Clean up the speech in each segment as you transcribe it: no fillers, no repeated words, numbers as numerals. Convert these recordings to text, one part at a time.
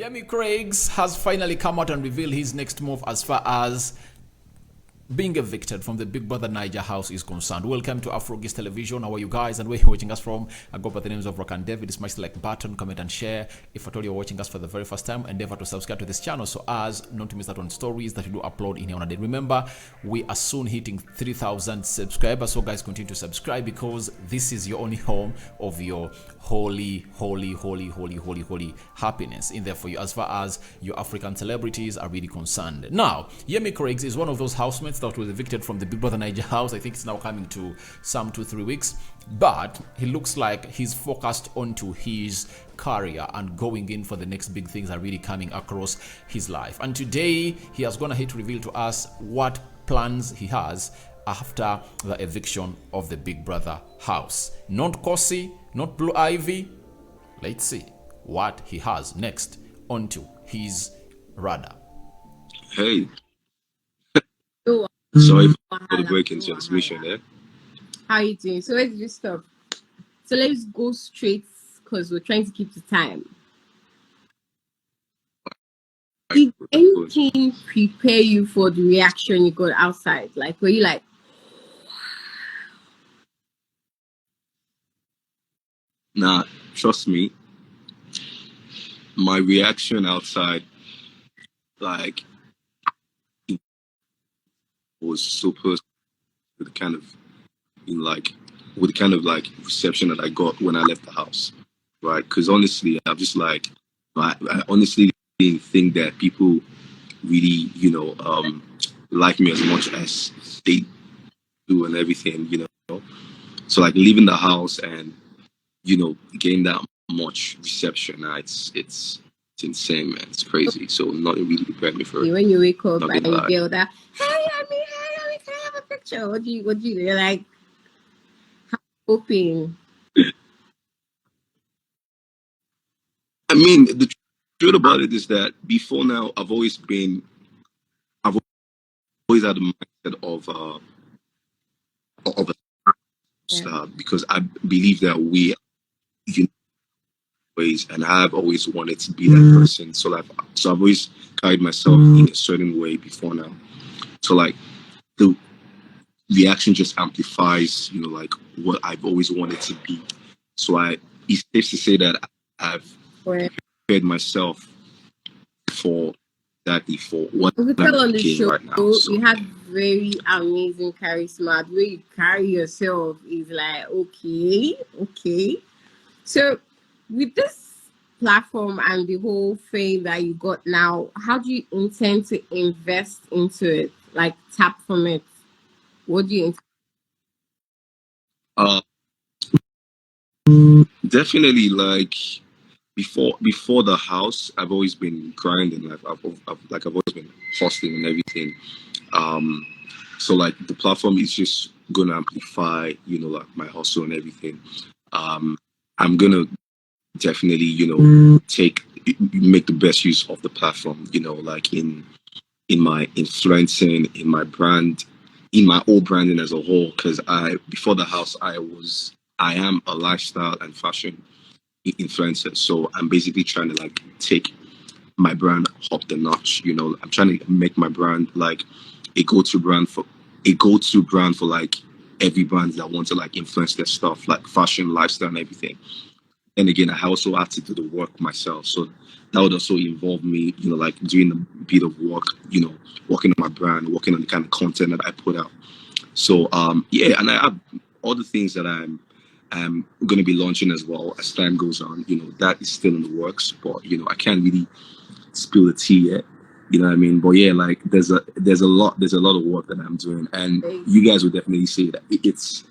Yemi Cregx has finally come out and revealed his next move as far as being evicted from the Big Brother Niger house is concerned. Welcome to Afro Television. How are you guys? And where you're watching us from? I go by the names of Rock and David. Smash the like button, comment and share. If at all you're watching us for the very first time, endeavor to subscribe to this channel so as not to miss out on stories that we do upload in here on a day. Remember, we are soon hitting 3,000 subscribers. So guys, continue to subscribe because this is your only home of your holy happiness in there for you as far as your African celebrities are really concerned. Now, Yemi Cregx is one of those housemates that was evicted from the Big Brother Niger house. I think it's now coming to some 2-3 weeks, but he looks like he's focused onto his career and going in for the next big things are really coming across his life. And today he has gone ahead to reveal to us what plans he has after the eviction of the Big Brother house. Not Khosi, not Blue Ivy. Let's see what he has next onto his radar. Hey, sorry for the break in transmission there. How are you doing? So where did you stop? So let's go straight because we're trying to keep the time. Did anything prepare you for the reaction you got outside? Like, were you like, Nah, trust me, my reaction outside, like, it was super with the kind of reception that I got when I left the house, right? Because honestly, I'm just like, I honestly didn't think that people really, like me as much as they do and everything, So like leaving the house and getting that much reception, it's insane, man. It's crazy. So nothing really prepared me for it. when you wake up and you feel that, hey, Yemi, can I have a picture? What do you do? You're like, hoping. I mean, the truth about it is that before now, I've always had a mindset of a star because I believe that we ways, and I've always wanted to be that person. So I've always carried myself in a certain way before now. So like the reaction just amplifies, like what I've always wanted to be. So it's safe to say that I've prepared myself for what on the show right now. So, you have very amazing charisma. The way you carry yourself is like, okay. So with this platform and the whole fame that you got now, how do you intend to invest into it? Like tap from it? What do you definitely like before the house, I've always been grinding. I've always been hustling and everything. So like the platform is just gonna amplify, like my hustle and everything. I'm gonna definitely, make the best use of the platform, like in my influencing, in my brand, in my whole branding as a whole. Because before the house, I am a lifestyle and fashion influencer. So I'm basically trying to like take my brand up the notch. I'm trying to make my brand like a go-to brand for like every brand that wants to like influence their stuff, like fashion, lifestyle, and everything. And again, I also have to do the work myself. So that would also involve me, like doing a bit of work, working on my brand, working on the kind of content that I put out. So yeah, and I have all the things that I'm going to be launching as well as time goes on. That is still in the works, but I can't really spill the tea yet. You know what I mean? But yeah, like there's a lot of work that I'm doing, and you guys would definitely say that it's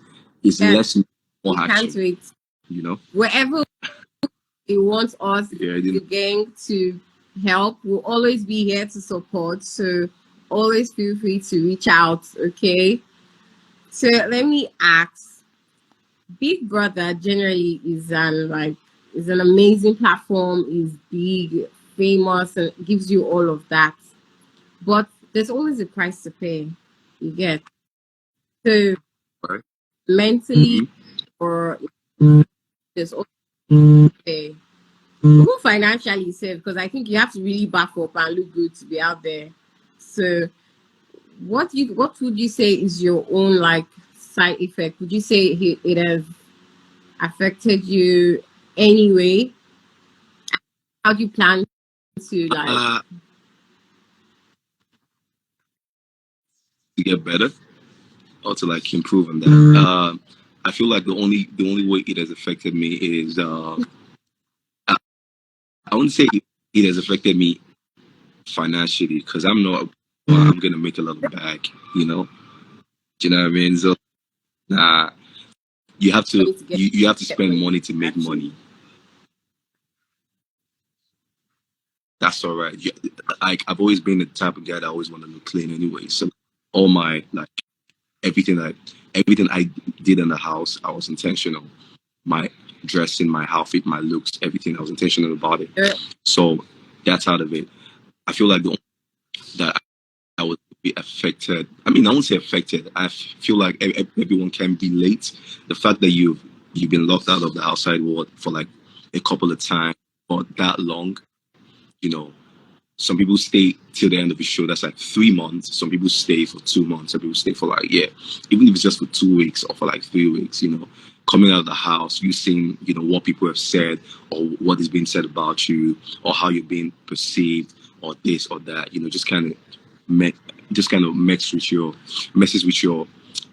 less more action. Can't wait. Wherever you want us, the gang, to help, we'll always be here to support. So always feel free to reach out. Okay. So let me ask. Big Brother generally is an amazing platform, is big, famous, and gives you all of that. But there's always a price to pay. You get so mentally, or there's always a price to pay. Who financially safe? Because I think you have to really back up and look good to be out there. So what would you say is your own like side effect? Would you say it has affected you anyway? How do you plan to like To get better or to like improve on that. I feel like the only way it has affected me is I wouldn't say it has affected me financially because I'm not. Well, I'm gonna make a lot of back, you know. Do you know what I mean? So, nah, you have to you have to spend money to make money. That's all right. Like I've always been the type of guy that always want to look clean anyway. So all my like everything I did in the house, I was intentional. My dressing, my outfit, my looks, everything. I was intentional about it. So that's out of it. I feel like that I would be affected. I mean, I won't say affected. I feel like everyone can be late. The fact that you've been locked out of the outside world for like a couple of times or that long, you know, some people stay till the end of the show. That's like 3 months. Some people stay for 2 months. Some people stay for like, yeah, even if it's just for 2 weeks or for like 3 weeks, you know, coming out of the house, you seeing, you know, what people have said or what is being said about you or how you're being perceived or this or that, you know, just kind of messes with your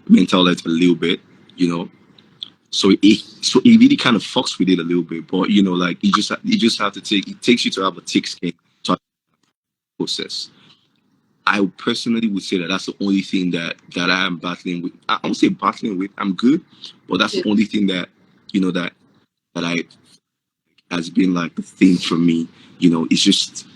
mental health a little bit, you know. So it really kind of fucks with it a little bit, but you know, like you just have to take it takes you to have a thick skin to process. I personally would say that that's the only thing that I am battling with. I won't say battling with. I'm good, but that's the only thing that you know that I has been like the thing for me. You know, it's just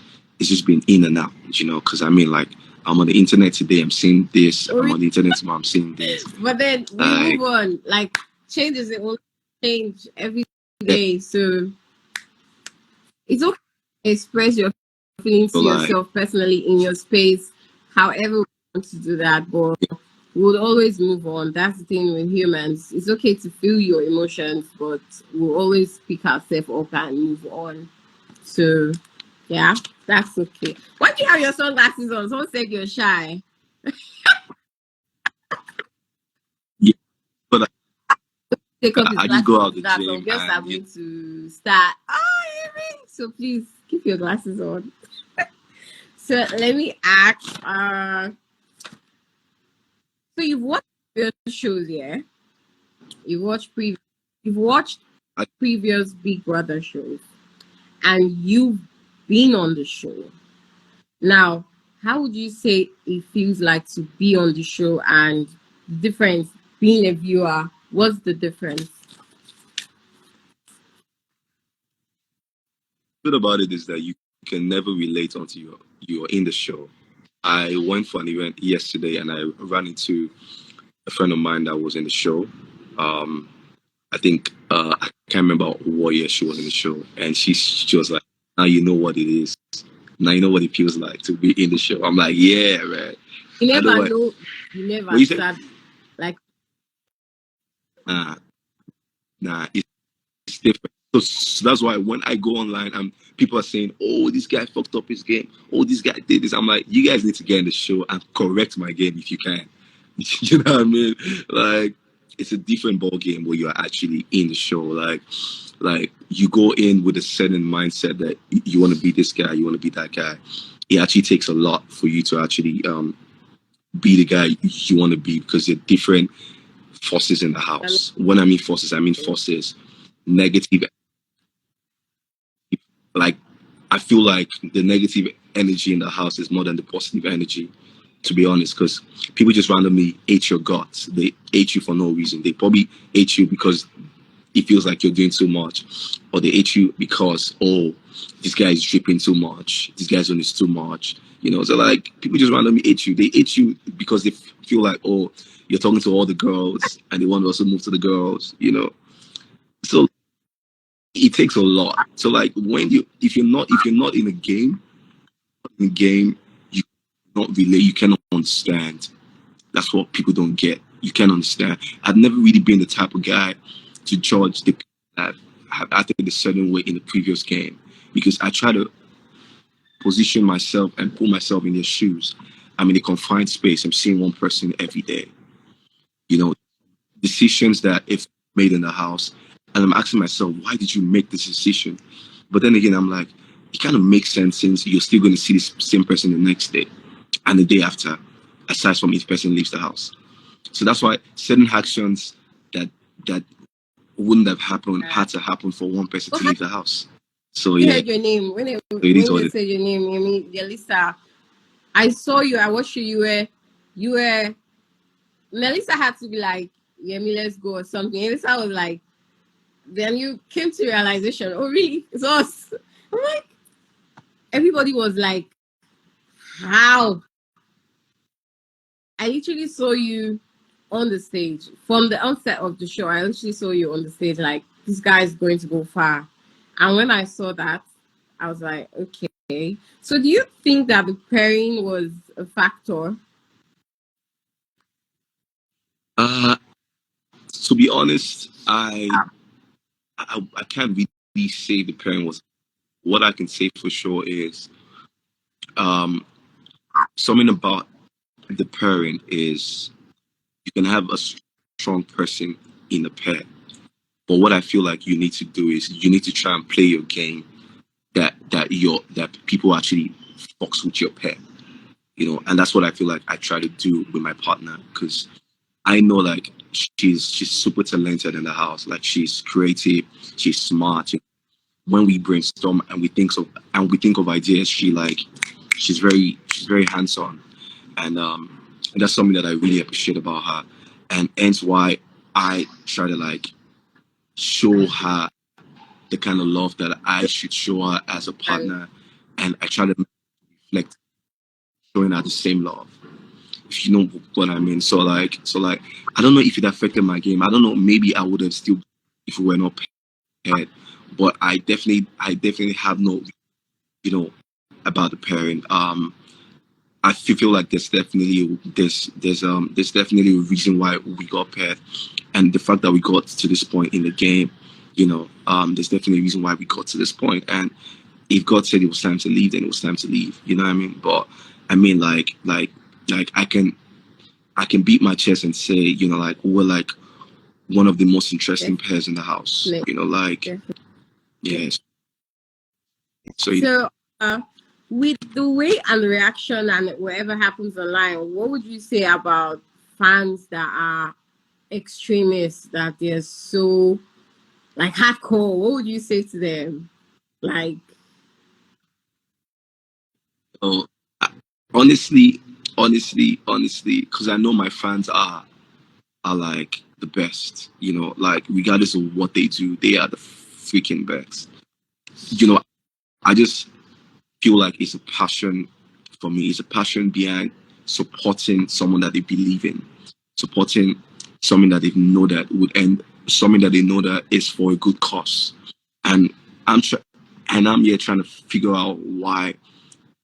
been in and out. You know, because I mean, like I'm on the internet today. I'm seeing this. I'm on the internet tomorrow. I'm seeing this. But then we move on. Like change is the only change every day. So it's okay to express your feelings to yourself personally in your space, however we want to do that. But we'll always move on. That's the thing with humans. It's okay to feel your emotions, but we'll always pick ourselves up and move on. So yeah, that's okay. Why do you have your sunglasses on? Someone said you're shy. Yeah, but Take off his I just go out the glasses. gym Guess I'm and going to start. Oh, Yemi. So please keep your glasses on. So let me ask. So you've watched previous shows, yeah? You've watched previous Big Brother shows, and you've been on the show. Now, how would you say it feels like to be on the show and the difference being a viewer? What's the difference? the good about it is that you can never relate until you're in the show. I went for an event yesterday and I ran into a friend of mine that was in the show. Um, I think I can't remember what year she was in the show, and she was like, "Now you know what it is. Now you know what it feels like to be in the show." I'm like, "Yeah, man." You I never know what. know. You never What you said? start like Nah, nah, it's different. So that's why when I go online and people are saying, "Oh, this guy fucked up his game. Oh, this guy did this," I'm like, "You guys need to get in the show and correct my game if you can." You know what I mean? Like, it's a different ball game where you're actually in the show. Like you go in with a certain mindset that you want to be this guy, you want to be that guy. It actually takes a lot for you to actually be the guy you want to be because there are different forces in the house. When I mean forces, I mean forces negative. Like I feel like the negative energy in the house is more than the positive energy, to be honest, because people just randomly hate your guts. They hate you for no reason. They probably hate you because it feels like you're doing too much, or they hate you because, oh, this guy is dripping too much, this guy's doing this too much. You know, so like people just randomly hate you. They hate you because they feel like, oh, you're talking to all the girls and they want to also move to the girls, you know. So it takes a lot. So like when if you're not in the game, you not relate, you cannot understand. That's what people don't get. You can't understand. I've never really been the type of guy to judge the people that have acted a certain way in the previous game, because I try to position myself and put myself in their shoes. I'm in a confined space. I'm seeing one person every day. You know, decisions that if made in the house, and I'm asking myself, why did you make this decision? But then again, I'm like, it kind of makes sense since you're still going to see this same person the next day and the day after, aside from if the person leaves the house. So that's why certain actions that wouldn't have happened had to happen for one person to leave the house. So You yeah, heard your name when so they said your name, Yemi, Yelisa. I saw you. I watched you. You were. Melissa had to be like, Yemi, let's go or something. Yelisa was like, then you came to realization. Oh, really? It's us. I'm like, everybody was like, how? I literally saw you on the stage from the onset of the show. I literally saw you on the stage, like, this guy is going to go far. And when I saw that, I was like, okay. So do you think that the pairing was a factor? to be honest, I can't really say the pairing was. What I can say for sure is something about the pairing is you can have a strong person in a pair. But what I feel like you need to do is you need to try and play your game that people actually fucks with your pair. You know, and that's what I feel like I try to do with my partner, because I know like she's super talented in the house. Like she's creative, she's smart. When we brainstorm and we think of ideas, she's very hands on, and that's something that I really appreciate about her, and hence why I try to like show her the kind of love that I should show her as a partner, and I try to reflect showing her the same love. If you know what I mean. So like I don't know if it affected my game. I don't know. Maybe I would have still if we were not paired. But I definitely have no, about the pairing. I feel like there's definitely a reason why we got paired, and the fact that we got to this point in the game, there's definitely a reason why we got to this point. And if God said it was time to leave, then it was time to leave. You know what I mean? But I mean, like I can beat my chest and say, like we're like one of the most interesting pairs in the house. Yes. So, with the way and reaction and whatever happens online, what would you say about fans that are extremists, that they're so like hardcore? What would you say to them? Like, Oh, honestly, because I know my fans are like the best. Like regardless of what they do, they are the freaking best. I just feel like it's a passion for me. It's a passion behind supporting someone that they believe in, supporting something that they know that would end, something that they know that is for a good cause. And I'm here trying to figure out why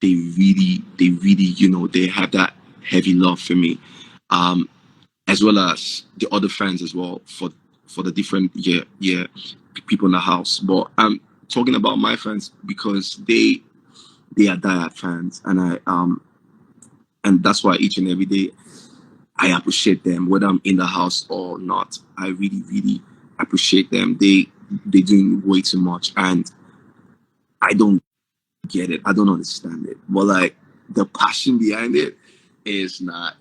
they really, they have that heavy love for me, as well as the other fans as well for the different people in the house. But I'm talking about my fans because they are diehard fans, and that's why each and every day I appreciate them, whether I'm in the house or not. I really, really appreciate them. They doing way too much, and I don't get it. I don't understand it. But like the passion behind it is not.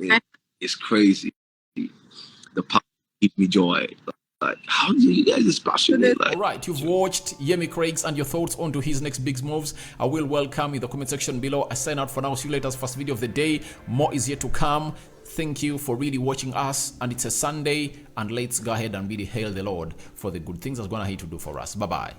It's crazy. The passion gives me joy. Like, how do you guys this passionate? Like, all right, you've watched Yemi Cregx and your thoughts onto his next big moves. I will welcome in the comment section below. I sign out for now. See you later. First video of the day. More is yet to come. Thank you for really watching us. And it's a Sunday. And let's go ahead and really hail the Lord for the good things that's going to to do for us. Bye-bye.